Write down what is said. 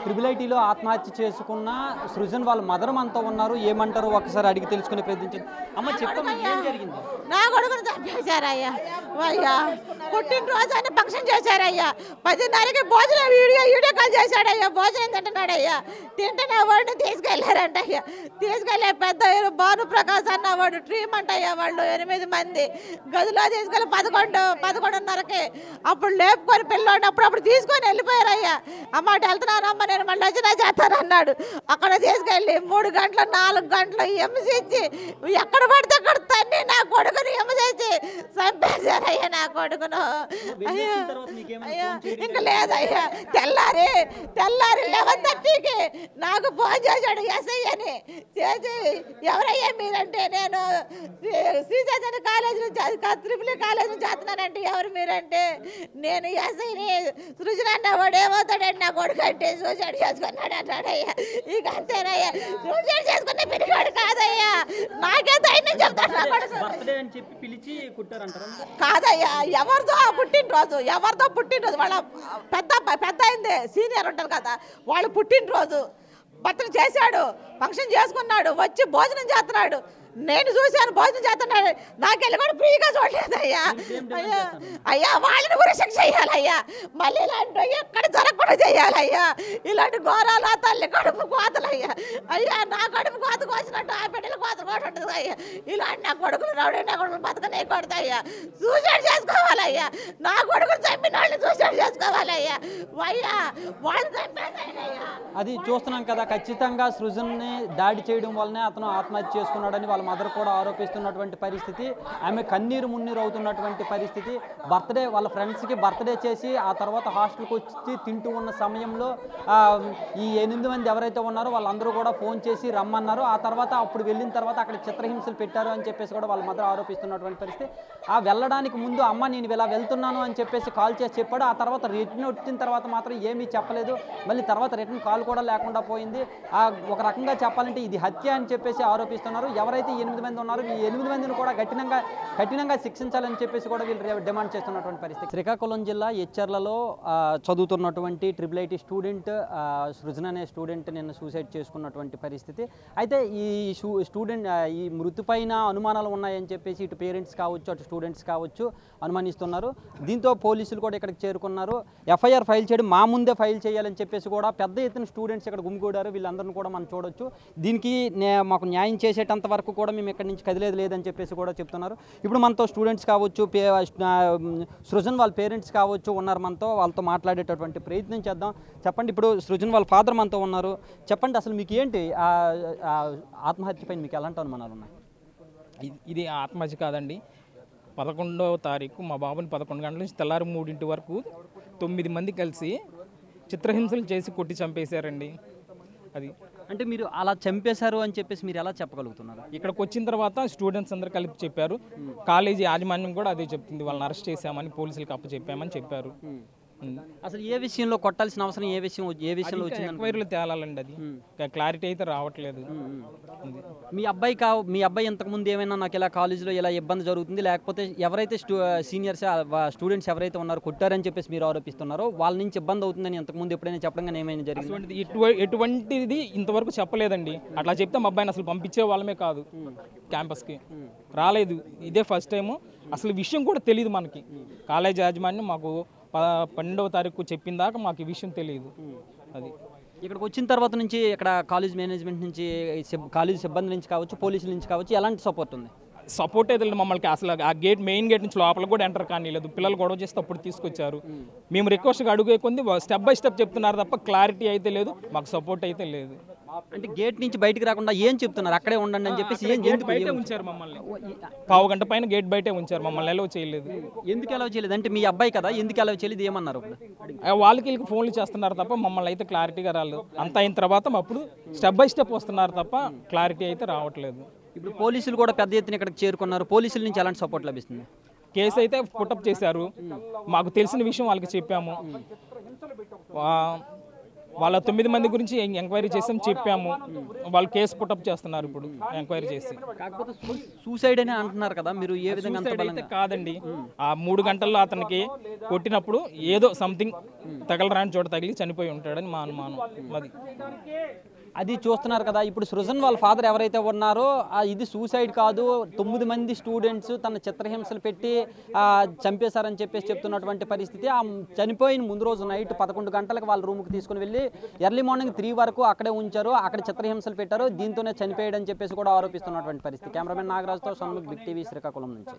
Triple ఐటీలో ఆత్మహత్య చేసుకున్న సృజన్ వాళ్ళ మదర్ మనతో ఉన్నారు. ఏమంటారు ఒకసారి అడిగి తెలుసుకునే ప్రయత్నించండి. అమ్మ చెప్పమ్మా, ఏం జరిగింది? నా కొడుకుని చంపేశారయ్యా. అయ్యా పుట్టినరోజు అని ఫంక్షన్ చేశారయ్యా. 10:30కి భోజనం వీడియో కాల్ చేశాడయ్యా. భోజనం తింటున్నాడయ్యా. తింటున్న వాడిని తీసుకెళ్లారంట అయ్యా. తీసుకెళ్లే పెద్ద భానుప్రకాశ్ అన్న వాడు ట్రీట్మెంట్ అయ్యా. వాళ్ళు 8 మంది గదిలో తీసుకెళ్ళి 11:30కి అప్పుడు లేపుకొని పిల్లోడిని అప్పుడు తీసుకొని వెళ్ళిపోయారయ్యా. అమ్మ వెళ్తున్నానమ్మ, నేను మళ్ళీ వచ్చినా చేస్తాను అన్నాడు. అక్కడ తీసుకెళ్ళి 3 గంటలు 4 గంటలు హింసించి ఎక్కడ పడితే అక్కడ తన్ని నా కొడుకుని హింసించి చంపేశారయ్యా నా కొడుకును. అయ్యా అయ్యా ఇంకా లేదయ్యా. తెల్లారి 11:30కి నాకు ఫోన్ చేశాడు ఎస్ఐ అని. చేసి ఎవరయ్యా మీరంటే, నేను శ్రీచైతన్య కాలేజ్ నుంచి ట్రిపుల్ కాలేజ్ నుంచి చేస్తున్నానంటే, ఎవరు మీరంటే, నేను ఎస్ఐని. సృజన అన్నవాడు ఏమవుతాడండి నా కొడుకు అంటే సూసైడ్ చేసుకున్నాడు అన్నాడయ్యా. ఇక అంతేనయ్యా. సూసైడ్ చేసుకునే పిలిగాడు కాదయ్యా. నాకే ధైర్యం చెప్తాడు నా కొడుకు కాదయ్యా. ఎవరితో పుట్టినరోజు వాళ్ళ పెద్ద అయింది సీనియర్ ఉంటారు కదా, వాళ్ళు పుట్టినరోజు బర్త్డే చేశాడు, ఫంక్షన్ చేసుకున్నాడు, వచ్చి భోజనం చేస్తున్నాడు. నేను చూశాను భోజనం చేస్తున్నాడు. నాకెళ్ళి కూడా ఫ్రీగా చూడలేదయ్యా. అయ్యా వాళ్ళని కూడా శిక్ష చేయాలయ్యా. మళ్ళీ ఇలాంటి ఎక్కడ జరగకుండా చేయాలయ్యా. ఇలాంటి ఘోరాలు ఆ తల్లి కడుపు కోతలయ్యా. అయ్యా నా కడుపు కోత కోసినట్టు ఆ బిడ్డల కోత కూడా ఉంటుంది అయ్యా. ఇలాంటి నా కొడుకులు రావడం నా కొడుకులు బతకనే కొడతాయ్యా. సూసైడ్ చేసుకోవాలయ్యా. నా కొడుకులు చంపిన వాళ్ళని సూసైడ్ చేసుకోవాలయ్యా. అయ్యా వాళ్ళు చంపేదయ్యా. అది చూస్తున్నాం కదా, ఖచ్చితంగా సృజన్ని దాడి చేయడం వల్లనే అతను ఆత్మహత్య చేసుకున్నాడని వాళ్ళ మదర్ కూడా ఆరోపిస్తున్నటువంటి పరిస్థితి. ఆమె కన్నీరు మున్నీరు అవుతున్నటువంటి పరిస్థితి. వాళ్ళ ఫ్రెండ్స్కి బర్త్డే చేసి ఆ తర్వాత హాస్టల్కి వచ్చి తింటూ ఉన్న సమయంలో ఈ 8 మంది ఎవరైతే ఉన్నారో వాళ్ళందరూ కూడా ఫోన్ చేసి రమ్మన్నారు. ఆ తర్వాత అప్పుడు వెళ్ళిన తర్వాత అక్కడ చిత్రహింసలు పెట్టారు అని చెప్పేసి కూడా వాళ్ళ మదర్ ఆరోపిస్తున్నటువంటి పరిస్థితి. వెళ్ళడానికి ముందు అమ్మ నేను ఇలా వెళ్తున్నాను అని చెప్పేసి కాల్ చేసి చెప్పాడు. ఆ తర్వాత రిటర్న్ వచ్చిన తర్వాత మాత్రం ఏమీ చెప్పలేదు. మళ్ళీ తర్వాత రిటర్న్ కాల్ కూడా లేకుండా పోయింది. ఒక రకంగా చెప్పాలంటే ఇది హత్య అని చెప్పేసి ఆరోపిస్తున్నారు. ఎవరైతే 8 మంది ఉన్నారు, ఈ 8 మందిని కూడా కఠినంగా శిక్షించాలని చెప్పేసి కూడా వీళ్ళు డిమాండ్ చేస్తున్నటువంటి పరిస్థితి. శ్రీకాకుళం జిల్లా ఎచ్చర్లలో చదువుతున్నటువంటి ట్రిపుల్ ఐటీ స్టూడెంట్ సృజన్ అనే స్టూడెంట్ నిన్న సూసైడ్ చేసుకున్నటువంటి పరిస్థితి. అయితే ఈ స్టూడెంట్ ఈ మృతి పైన అనుమానాలు ఉన్నాయని చెప్పేసి ఇటు పేరెంట్స్ కావచ్చు అటు స్టూడెంట్స్ కావచ్చు అనుమానిస్తున్నారు. దీంతో పోలీసులు కూడా ఇక్కడికి చేరుకున్నారు. ఎఫ్ఐఆర్ ఫైల్ చేయడం మా ముందే ఫైల్ చేయాలని చెప్పేసి కూడా పెద్ద ఎత్తున స్టూడెంట్స్ ఇక్కడ గుమిగూడారు. వీళ్ళందరినీ కూడా మనం చూడొచ్చు. దీనికి మాకు న్యాయం చేసేటంత వరకు కూడా మేము ఇక్కడి నుంచి లేదని చెప్పేసి కూడా చెప్తున్నారు. ఇప్పుడు మనతో స్టూడెంట్స్ కావచ్చు, సృజన్ వాళ్ళ పేరెంట్స్ కావచ్చు ఉన్నారు మనతో. వాళ్ళతో మాట్లాడేటటువంటి ప్రయత్నం చేద్దాం. చెప్పండి, ఇప్పుడు సృజన్ వాళ్ళ ఫాదర్ మనతో ఉన్నారు. చెప్పండి, అసలు మీకు ఏంటి ఆత్మహత్య పైన మీకు ఎలాంటి అనుమానాలు ఉన్నాయి? ఇది ఆత్మహత్య కాదండి. 11వ తారీఖు మా బాబుని 11 గంటల నుంచి తెల్లారి 3 వరకు 9 మంది కలిసి చిత్రహింసలు చేసి కొట్టి చంపేశారండి. అది అంటే మీరు అలా చంపేశారు అని చెప్పేసి మీరు ఎలా చెప్పగలుగుతున్నారు? ఇక్కడికి వచ్చిన తర్వాత స్టూడెంట్స్ అందరూ కలిపి చెప్పారు. కాలేజీ యాజమాన్యం కూడా అదే చెప్తుంది. వాళ్ళని అరెస్ట్ చేశామని, పోలీసులకు అప్పచెప్పామని చెప్పారు. అసలు ఏ విషయంలో కొట్టాల్సిన అవసరం ఏ విషయంలో వచ్చింది? ఎంక్వైరీలు తేలాలండి. అది క్లారిటీ అయితే రావట్లేదు. మీ అబ్బాయి ఇంతకుముందు ఏమైనా నాకు ఇలా కాలేజీలో ఇలా ఇబ్బంది జరుగుతుంది, లేకపోతే ఎవరైతే సీనియర్స్ స్టూడెంట్స్ ఎవరైతే ఉన్నారో కొట్టారని చెప్పేసి మీరు ఆరోపిస్తున్నారో వాళ్ళ నుంచి ఇబ్బంది అవుతుందని ఇంతకుముందు ఎప్పుడైనా చెప్పడం కానీ ఏమైనా జరిగింది? ఎటువంటిది ఇంతవరకు చెప్పలేదండి. అట్లా చెప్తే మా అబ్బాయిని అసలు పంపించే వాళ్ళమే కాదు, క్యాంపస్కి రాలేదు. ఇదే ఫస్ట్ టైము. అసలు విషయం కూడా తెలియదు మనకి. కాలేజ్ యాజమాన్యం మాకు 12వ తారీఖు చెప్పిన దాకా మాకు ఈ విషయం తెలియదు. అది ఇక్కడికి వచ్చిన తర్వాత నుంచి ఇక్కడ కాలేజ్ మేనేజ్మెంట్ నుంచి, కాలేజ్ సిబ్బంది నుంచి కావచ్చు, పోలీసుల నుంచి కావచ్చు, ఎలాంటి సపోర్ట్ ఉంది? సపోర్ట్ అయితే మమ్మల్ని అసలు ఆ మెయిన్ గేట్ నుంచి లోపల కూడా ఎంటర్ కానీ లేదు. పిల్లలు గొడవ చేస్తే అప్పుడు తీసుకొచ్చారు. మేము రిక్వెస్ట్గా అడుగే కొంది స్టెప్ బై స్టెప్ చెప్తున్నారు తప్ప క్లారిటీ అయితే లేదు, మాకు సపోర్ట్ అయితే లేదు. అంటే గేట్ నుంచి బయటకు రాకుండా ఏం చెప్తున్నారు? అక్కడే ఉండండి అని చెప్పేసి బయటే ఉంచారు మమ్మల్ని. 1/2 గంట పైన గేట్ బయటే ఉంచారు మమ్మల్ని. అలౌ చేయలేదు. ఎందుకు అలౌ చేయలేదు? అంటే మీ అబ్బాయి కదా, ఎందుకు అలౌ చేయలేదు ఏమన్నారు? వాళ్ళకి ఫోన్లు చేస్తున్నారు తప్ప మమ్మల్ని అయితే క్లారిటీగా రాలేదు. అంత అయిన తర్వాత అప్పుడు స్టెప్ బై స్టెప్ వస్తున్నారు తప్ప క్లారిటీ అయితే రావట్లేదు. ఇప్పుడు పోలీసులు కూడా పెద్ద ఎత్తున ఇక్కడికి చేరుకున్నారు. పోలీసుల నుంచి ఎలాంటి సపోర్ట్ లభిస్తుంది? కేసు అయితే పుటప్ చేశారు. మాకు తెలిసిన విషయం వాళ్ళకి చెప్పాము. వాళ్ళ 9 మంది గురించి ఎంక్వైరీ చేసాం, చెప్పాము. వాళ్ళు కేసు పుటప్ చేస్తున్నారు ఇప్పుడు ఎంక్వైరీ చేసి. కాకపోతే సూసైడ్ అని అంటున్నారు కదా, మీరు ఏ విధంగా అంత సూసైడ్ అయితే బలంగా కాదండి. ఆ 3 గంటల్లో అతనికి కొట్టినప్పుడు ఏదో సంథింగ్ తగలరాని చోట తగిలి చనిపోయి ఉంటాడని మా అనుమానం. అది చూస్తున్నారు కదా. ఇప్పుడు సృజన్ వాళ్ళ ఫాదర్ ఎవరైతే ఉన్నారో ఇది సూసైడ్ కాదు, 9 మంది స్టూడెంట్స్ తన చిత్రహింసలు పెట్టి చంపేశారని చెప్పేసి చెప్తున్నటువంటి పరిస్థితి. ఆ చనిపోయిన ముందు రోజు నైట్ 11 గంటలకు వాళ్ళ రూమ్కి తీసుకుని వెళ్ళి ఎర్లీ మార్నింగ్ 3 వరకు అక్కడే ఉంచారు, అక్కడ చిత్రహింసలు పెట్టారు, దీంతోనే చనిపోయాడని చెప్పేసి కూడా ఆరోపిస్తున్నటువంటి పరిస్థితి. కెమెరామెన్ నాగరాజుతో షణ్ముఖ్, బిగ్ టీవీ, శ్రీకాకుళం నుంచి.